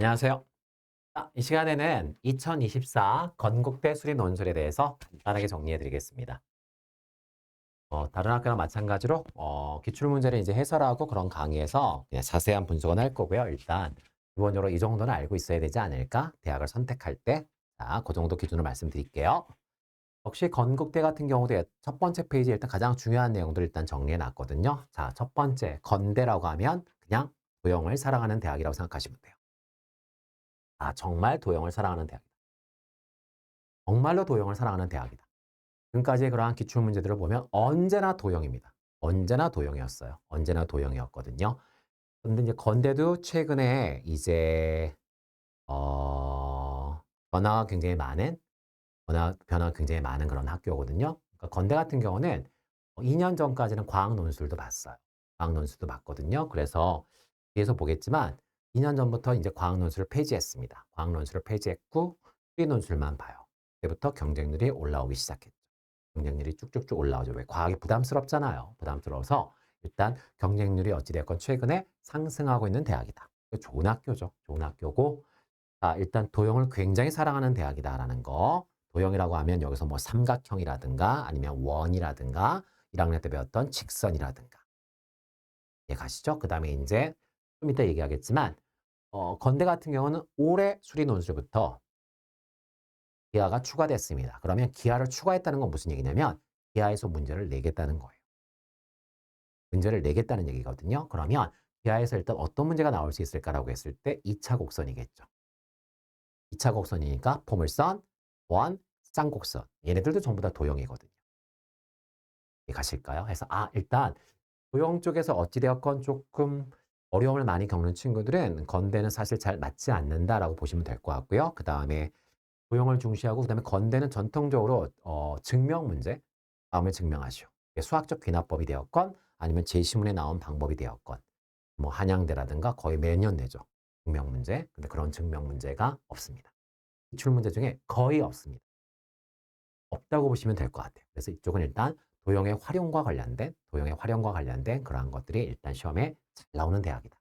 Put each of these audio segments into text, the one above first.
안녕하세요. 이 시간에는 2024 건국대 수리 논술에 대해서 간단하게 정리해 드리겠습니다. 다른 학교랑 마찬가지로 기출문제를 이제 해설하고 그런 강의에서 그냥 자세한 분석은 할 거고요. 일단 기본적으로 이 정도는 알고 있어야 되지 않을까? 대학을 선택할 때. 자, 그 정도 기준으로 말씀드릴게요. 역시 건국대 같은 경우도 첫 번째 페이지에 일단 가장 중요한 내용들을 일단 정리해 놨거든요. 자, 첫 번째 건대라고 하면 그냥 도형을 사랑하는 대학이라고 생각하시면 돼요. 아, 정말 도형을 사랑하는 대학. 정말로 도형을 사랑하는 대학이다. 지금까지의 그러한 기출문제들을 보면 언제나 도형입니다. 언제나 도형이었어요. 언제나 도형이었거든요. 근데 이제 건대도 최근에 이제 어, 변화가 굉장히 많은 변화가 굉장히 많은 그런 학교거든요. 그러니까 건대 같은 경우는 2년 전까지는 과학 논술도 봤어요. 과학 논술도 봤거든요. 그래서 뒤에서 보겠지만 2년 전부터 이제 과학 논술을 폐지했습니다. 과학 논술을 폐지했고 수리 논술만 봐요. 그때부터 경쟁률이 올라오기 시작했죠. 경쟁률이 쭉쭉쭉 올라오죠. 왜? 과학이 부담스럽잖아요. 부담스러워서 일단 경쟁률이 어찌됐건 최근에 상승하고 있는 대학이다. 좋은 학교죠. 좋은 학교고 자, 일단 도형을 굉장히 사랑하는 대학이다라는 거. 도형이라고 하면 여기서 뭐 삼각형이라든가 아니면 원이라든가 1학년 때 배웠던 직선이라든가. 예, 가시죠? 그 다음에 이제 좀 이따 얘기하겠지만 건대 같은 경우는 올해 수리 논술부터 기하가 추가됐습니다. 그러면 기하를 추가했다는 건 무슨 얘기냐면 기하에서 문제를 내겠다는 거예요. 문제를 내겠다는 얘기거든요. 그러면 기하에서 일단 어떤 문제가 나올 수 있을까라고 했을 때 2차 곡선이겠죠. 2차 곡선이니까 포물선, 원, 쌍곡선. 얘네들도 전부 다 도형이거든요. 가실까요? 해서 일단 도형 쪽에서 어찌되었건 조금 어려움을 많이 겪는 친구들은 건대는 사실 잘 맞지 않는다라고 보시면 될 것 같고요. 그 다음에 도형을 중시하고 그 다음에 건대는 전통적으로 증명 문제, 다음을 증명하시오. 수학적 귀납법이 되었건 아니면 제시문에 나온 방법이 되었건 뭐 한양대라든가 거의 매년 내죠. 증명 문제. 근데 그런 증명 문제가 없습니다. 기출 문제 중에 거의 없습니다. 없다고 보시면 될 것 같아요. 그래서 이쪽은 일단 도형의 활용과 관련된 그러한 것들이 일단 시험에 잘 나오는 대학이다.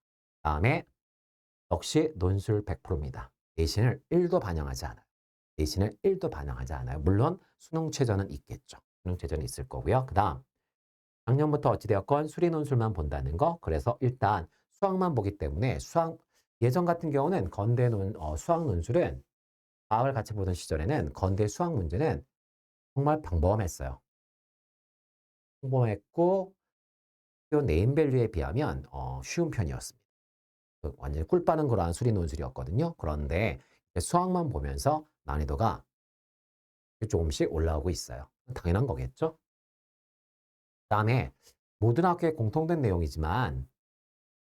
다음에 역시 논술 100%입니다. 내신을 1도 반영하지 않아요. 내신을 1도 반영하지 않아요. 물론 수능 최저는 있겠죠. 수능 최저는 있을 거고요. 그 다음 작년부터 어찌되었건 수리 논술만 본다는 거. 그래서 일단 수학만 보기 때문에 예전 같은 경우는 수학 논술은 과학을 같이 보던 시절에는 건대 수학 문제는 정말 평범했어요. 평범했고 학교 네임밸류에 비하면 쉬운 편이었습니다. 완전히 꿀 빠는 그러한 수리 논술이었거든요. 그런데 수학만 보면서 난이도가 조금씩 올라오고 있어요. 당연한 거겠죠? 그다음에 모든 학교에 공통된 내용이지만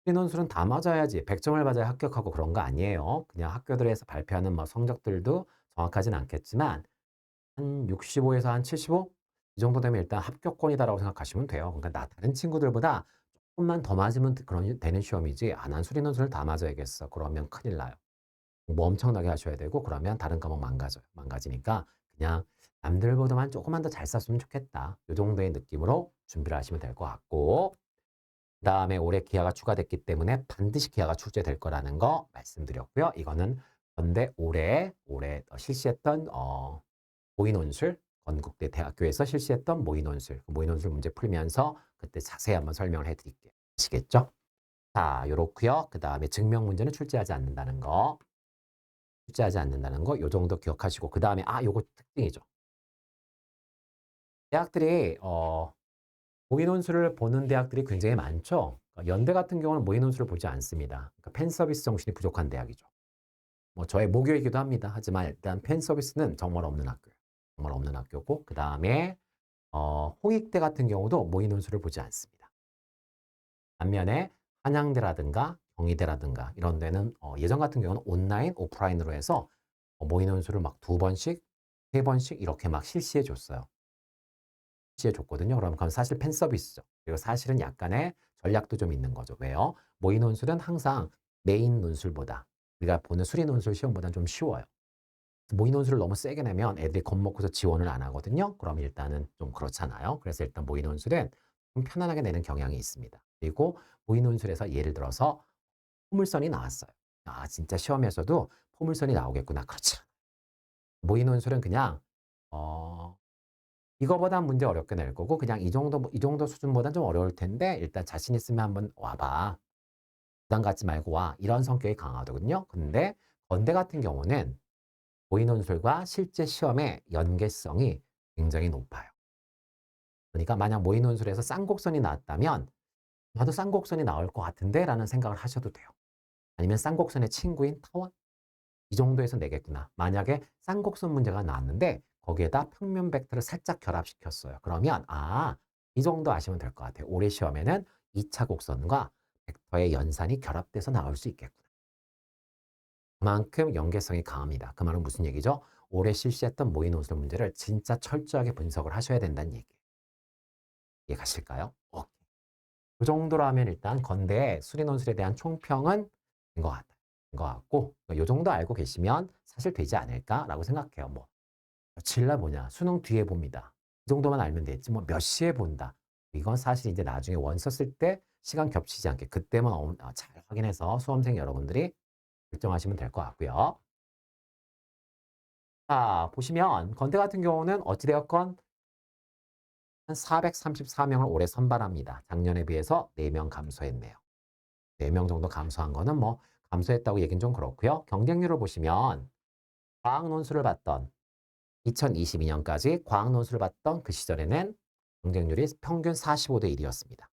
수리 논술은 다 맞아야지 100점을 맞아야 합격하고 그런 거 아니에요. 그냥 학교들에서 발표하는 뭐 성적들도 정확하진 않겠지만 한 65에서 한 75? 이 정도 되면 일단 합격권이다라고 생각하시면 돼요. 그러니까 다른 친구들보다 조금만 더 맞으면 그런 되는 시험이지 난 수리 논술을 다 맞아야겠어. 그러면 큰일 나요. 뭐 엄청나게 하셔야 되고 그러면 다른 과목 망가져요. 망가지니까 그냥 남들보다만 조금만 더 잘 쌌으면 좋겠다. 이 정도의 느낌으로 준비를 하시면 될 것 같고 그다음에 올해 기하가 추가됐기 때문에 반드시 기하가 출제될 거라는 거 말씀드렸고요. 이거는 그런데 올해 실시했던 모의논술 건국대 대학교에서 실시했던 모의논술 모의논술 문제 풀면서 그때 자세히 한번 설명을 해드릴게요. 아시겠죠? 자, 요렇고요. 그 다음에 증명 문제는 출제하지 않는다는 거, 요 정도 기억하시고 그 다음에 요거 특징이죠. 대학들이 모의논술을 보는 대학들이 굉장히 많죠. 그러니까 연대 같은 경우는 모의논술을 보지 않습니다. 그러니까 팬 서비스 정신이 부족한 대학이죠. 뭐 저의 모교이기도 합니다. 하지만 일단 팬 서비스는 정말 없는 학교예요. 정말 없는 학교고 그 다음에 홍익대 같은 경우도 모의 논술을 보지 않습니다. 반면에 한양대라든가 경희대라든가 이런 데는 예전 같은 경우는 온라인, 오프라인으로 해서 모의 논술을 막 2번씩, 3번씩 이렇게 막 실시해 줬어요. 실시해 줬거든요. 그럼 사실 팬 서비스죠. 그리고 사실은 약간의 전략도 좀 있는 거죠. 왜요? 모의 논술은 항상 메인 논술보다 우리가 보는 수리 논술 시험보다는 좀 쉬워요. 모의 논술을 너무 세게 내면 애들이 겁먹고서 지원을 안 하거든요. 그럼 일단은 좀 그렇잖아요. 그래서 일단 모의 논술은 좀 편안하게 내는 경향이 있습니다. 그리고 모의 논술에서 예를 들어서 포물선이 나왔어요. 아, 진짜 시험에서도 포물선이 나오겠구나. 그렇지 않아요. 모의 논술은 그냥 어 이거보단 문제 어렵게 낼 거고 그냥 이 정도 수준보단 좀 어려울 텐데 일단 자신 있으면 한번 와 봐. 부담 갖지 말고 와. 이런 성격이 강하거든요. 근데 건대 같은 경우는 모의 논술과 실제 시험의 연계성이 굉장히 높아요. 그러니까 만약 모의 논술에서 쌍곡선이 나왔다면 '나도 쌍곡선이 나올 것 같은데.'라는 생각을 하셔도 돼요. 아니면 '쌍곡선의 친구인 타원 이 정도에서 내겠구나.' 만약에 쌍곡선 문제가 나왔는데 거기에다 평면 벡터를 살짝 결합시켰어요. 그러면 '아 이 정도 아시면 될 것 같아요. 올해 시험에는 2차 곡선과 벡터의 연산이 결합돼서 나올 수 있겠구나.' 그만큼 연계성이 강합니다. 그 말은 무슨 얘기죠? 올해 실시했던 모의 논술 문제를 진짜 철저하게 분석을 하셔야 된다는 얘기예요. 이해가실까요? 그 정도로 하면 일단 건대의 수리 논술에 대한 총평은 된 것 같아요. 된 것 같고 요 정도 알고 계시면 사실 되지 않을까라고 생각해요. 뭐 며칠 날 뭐냐 수능 뒤에 봅니다. 이 정도만 알면 되지 뭐 몇 시에 본다. 이건 사실 이제 나중에 원 썼을 때 시간 겹치지 않게 그때만 잘 확인해서 수험생 여러분들이 결정하시면 될 것 같고요. 자, 보시면 건대 같은 경우는 어찌 되었건 한 434명을 올해 선발합니다. 작년에 비해서 4명 감소했네요. 4명 정도 감소한 거는 뭐 감소했다고 얘기는 좀 그렇고요. 경쟁률을 보시면 과학 논술을 봤던 2022년까지 과학 논술을 봤던 그 시절에는 경쟁률이 평균 45대 1이었습니다.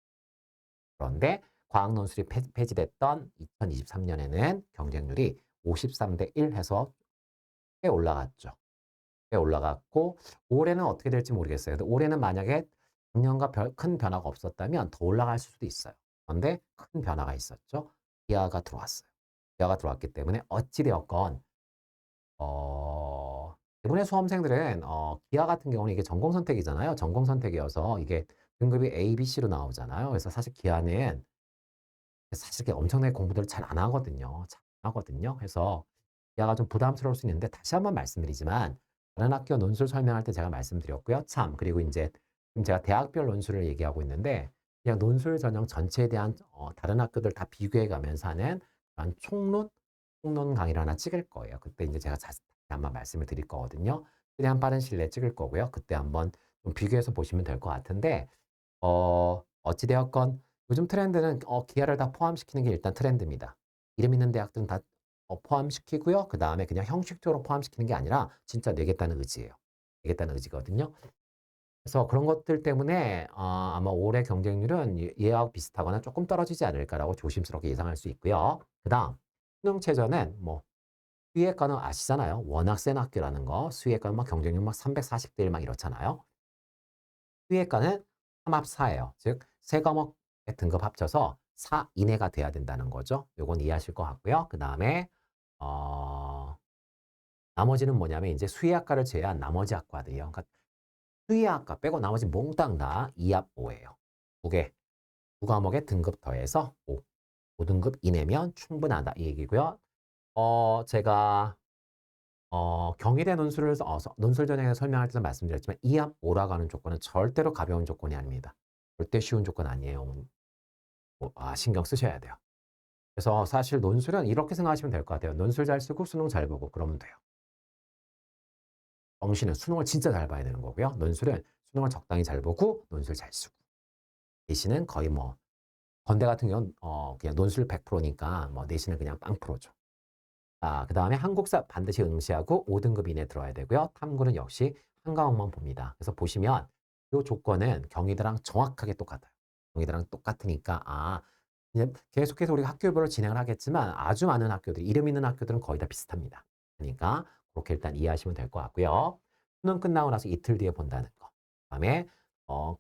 그런데 과학 논술이 폐지됐던 2023년에는 경쟁률이 53대 1 해서 꽤 올라갔죠. 꽤 올라갔고 올해는 어떻게 될지 모르겠어요. 근데 올해는 만약에 작년과 큰 변화가 없었다면 더 올라갈 수도 있어요. 그런데 큰 변화가 있었죠. 기아가 들어왔어요. 기아가 들어왔기 때문에 어찌 되었건 대부분의 수험생들은 기아 같은 경우는 이게 전공 선택이잖아요. 전공 선택이어서 이게 등급이 A, B, C로 나오잖아요. 그래서 사실 기아는 사실 이렇게 엄청나게 공부들을 잘 안 하거든요. 잘 안 하거든요. 그래서 기아가 좀 부담스러울 수 있는데 다시 한번 말씀드리지만 다른 학교 논술 설명할 때 제가 말씀드렸고요. 참 그리고 인제 지금 제가 대학별 논술을 얘기하고 있는데 그냥 논술 전형 전체에 대한 다른 학교들 다 비교해 가면서 하는 그런 총론 강의를 하나 찍을 거예요. 그때 인제 제가 자세히 한번 말씀을 드릴 거거든요. 최대한 빠른 시일 내에 찍을 거고요. 그때 한번 좀 비교해서 보시면 될 것 같은데 어찌 되었건 요즘 트렌드는 기아를 다 포함시키는 게 일단 트렌드입니다. 이름 있는 대학들은 다 포함시키고요. 그다음에 그냥 형식적으로 포함시키는 게 아니라 진짜 내겠다는 의지예요. 내겠다는 의지거든요. 그래서 그런 것들 때문에 아마 올해 경쟁률은 예하고 비슷하거나 조금 떨어지지 않을까라고 조심스럽게 예상할 수 있고요. 그다음 수능 최저는 뭐 수의학과는 아시잖아요. 워낙 센 학교라는 거. 수의학과는 막 경쟁률 막 340대 1 막 이렇잖아요. 수의학과는 3합4예요. 즉 세 과목의 등급 합쳐서 4 이내가 돼야 된다는 거죠. 요건 이해하실 것 같고요. 그다음에 어 나머지는 뭐냐면 인제 수의학과를 제외한 나머지 학과들이요. 그러니까 수의학과 빼고 나머지 몽땅 다 2합 5 예요. 두 개, 두 과목의 등급 더해서 5. 5등급 이내면 충분하다 이 얘기고요. 제가 경희대 논술을 논술 전형에서 설명할 때도 말씀드렸지만 2합 5라고 하는 조건은 절대로 가벼운 조건이 아닙니다. 절대 쉬운 조건 아니에요. 신경 쓰셔야 돼요. 그래서 사실 논술은 이렇게 생각하시면 될 것 같아요. 논술 잘 쓰고 수능 잘 보고 그러면 돼요. 정시는 수능을 진짜 잘 봐야 되는 거고요. 논술은 수능을 적당히 잘 보고 논술 잘 쓰고. 내신은 거의 뭐 건대 같은 경우는 그냥 논술 100%니까 뭐 내신은 그냥 빵 프로죠. 그다음에 한국사 반드시 응시하고 5등급 이내에 들어야 되고요. 탐구는 역시 한 과목만 봅니다. 그래서 보시면 이 조건은 경희대랑 정확하게 똑같아요. 경희대랑 똑같으니까 이제 계속해서 우리가 학교별로 진행을 하겠지만 아주 많은 학교들, 이름 있는 학교들은 거의 다 비슷합니다. 그러니까 그렇게 일단 이해하시면 될 것 같고요. 수능 끝나고 나서 이틀 뒤에 본다는 거. 그다음에 어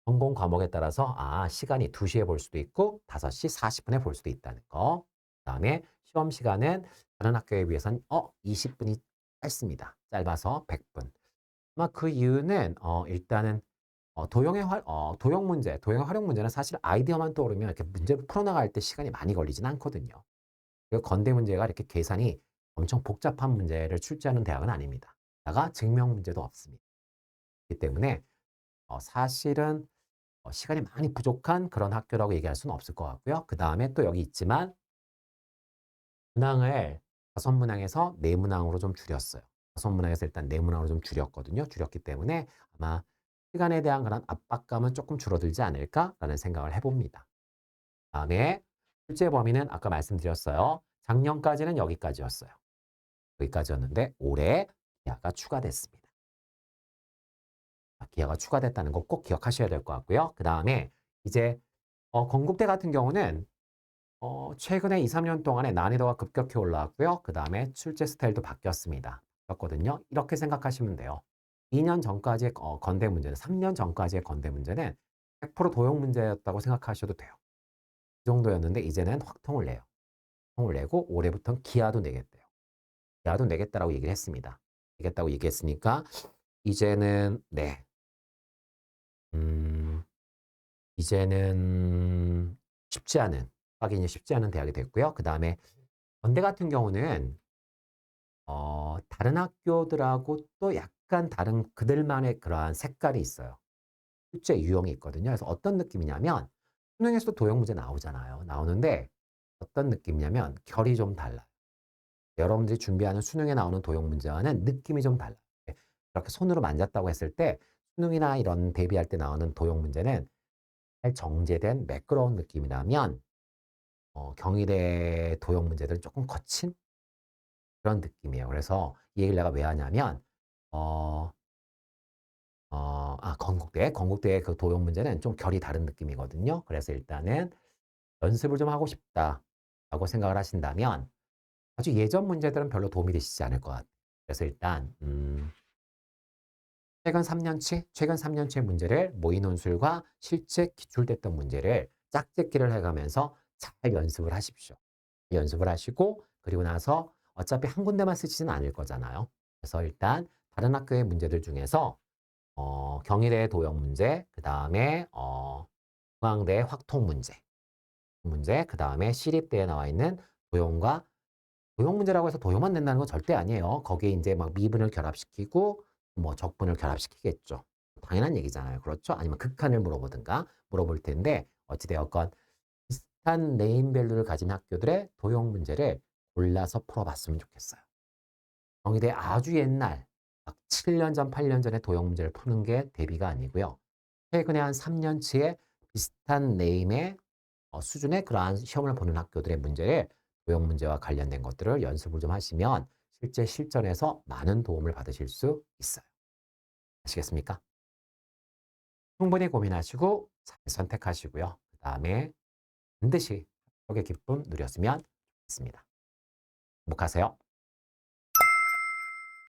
전공 과목에 따라서 시간이 2시에 볼 수도 있고 5시 40분에 볼 수도 있다는 거. 그다음에 시험 시간은 다른 학교에 비해서는 20분이 짧습니다. 짧아서 100분. 아마 그 이유는 일단은 도형 문제, 도형 활용 문제는 사실 아이디어만 떠오르면 이렇게 문제를 풀어나갈 때 시간이 많이 걸리진 않거든요. 그리고 건대 문제가 이렇게 계산이 엄청 복잡한 문제를 출제하는 대학은 아닙니다. 다가 증명 문제도 없습니다. 그렇기 때문에 사실은 시간이 많이 부족한 그런 학교라고 얘기할 수는 없을 것 같고요. 그다음에 또 여기 있지만 문항을 5문항에서 4문항으로 좀 줄였어요. 5문항에서 일단 4문항으로 좀 줄였거든요. 줄였기 때문에 아마 시간에 대한 그런 압박감은 조금 줄어들지 않을까라는 생각을 해봅니다. 다음에 출제 범위는 아까 말씀드렸어요. 작년까지는 여기까지였어요. 여기까지였는데 올해 기하가 추가됐습니다. 기하가 추가됐다는 거 꼭 기억하셔야 될 것 같고요. 그 다음에 이제 건국대 같은 경우는 최근에 2, 3년 동안에 난이도가 급격히 올라왔고요. 그 다음에 출제 스타일도 바뀌었습니다. 바뀌었거든요. 이렇게 생각하시면 돼요. 2년 전까지의 건대 문제는, 3년 전까지의 건대 문제는 100% 도형 문제였다고 생각하셔도 돼요. 그 정도였는데 이제는 확통을 내요. 확통을 내고 올해부터는 기하도 내겠대요. 기하도 내겠다라고 얘기를 했습니다. 내겠다고 얘기했으니까 이제는 음, 이제는 쉽지 않은, 확인이 쉽지 않은 대학이 됐고요. 그 다음에 건대 같은 경우는 다른 학교들하고 또 약간 다른 그들만의 그러한 색깔이 있어요. 출제 유형이 있거든요. 그래서 어떤 느낌이냐면 수능에서도 도형 문제 나오잖아요. 나오는데 어떤 느낌이냐면 결이 좀 달라요. 여러분들이 준비하는 수능에 나오는 도형 문제와는 느낌이 좀 달라요. 이렇게 손으로 만졌다고 했을 때 수능이나 이런 대비할 때 나오는 도형 문제는 잘 정제된 매끄러운 느낌이라면 경희대 도형 문제들은 조금 거친 그런 느낌이에요. 그래서 이 얘기를 내가 왜 하냐면 어, 건국대의 그 도형 문제는 좀 결이 다른 느낌이거든요. 그래서 일단은 연습을 좀 하고 싶다라고 생각을 하신다면 아주 예전 문제들은 별로 도움이 되시지 않을 것 같아요. 그래서 일단 최근 3년치 문제를 모의 논술과 실제 기출됐던 문제를 짝짓기를 해가면서 잘 연습을 하십시오. 연습을 하시고 그리고 나서 어차피 한 군데만 쓰지는 않을 거잖아요. 그래서 일단 다른 학교의 문제들 중에서 경희대 도형 문제, 그 다음에 중앙대 확통 문제, 그 다음에 시립대에 나와 있는 도형과 도형 문제라고 해서 도형만 낸다는 건 절대 아니에요. 거기에 이제 막 미분을 결합시키고 뭐 적분을 결합시키겠죠. 당연한 얘기잖아요. 그렇죠? 아니면 극한을 물어보든가 물어볼 텐데 어찌되었건 비슷한 네임밸류를 가진 학교들의 도형 문제를 골라서 풀어봤으면 좋겠어요. 경희대 아주 옛날 막 7년 전, 8년 전에 도형 문제를 푸는 게 대비가 아니고요. 최근에 한 3년치의 비슷한 네임의 수준의 그러한 시험을 보는 학교들의 문제를 도형 문제와 관련된 것들을 연습을 좀 하시면 실제 실전에서 많은 도움을 받으실 수 있어요. 아시겠습니까? 충분히 고민하시고 잘 선택하시고요. 그 다음에 반드시 합격의 기쁨 누렸으면 좋겠습니다. 행복하세요.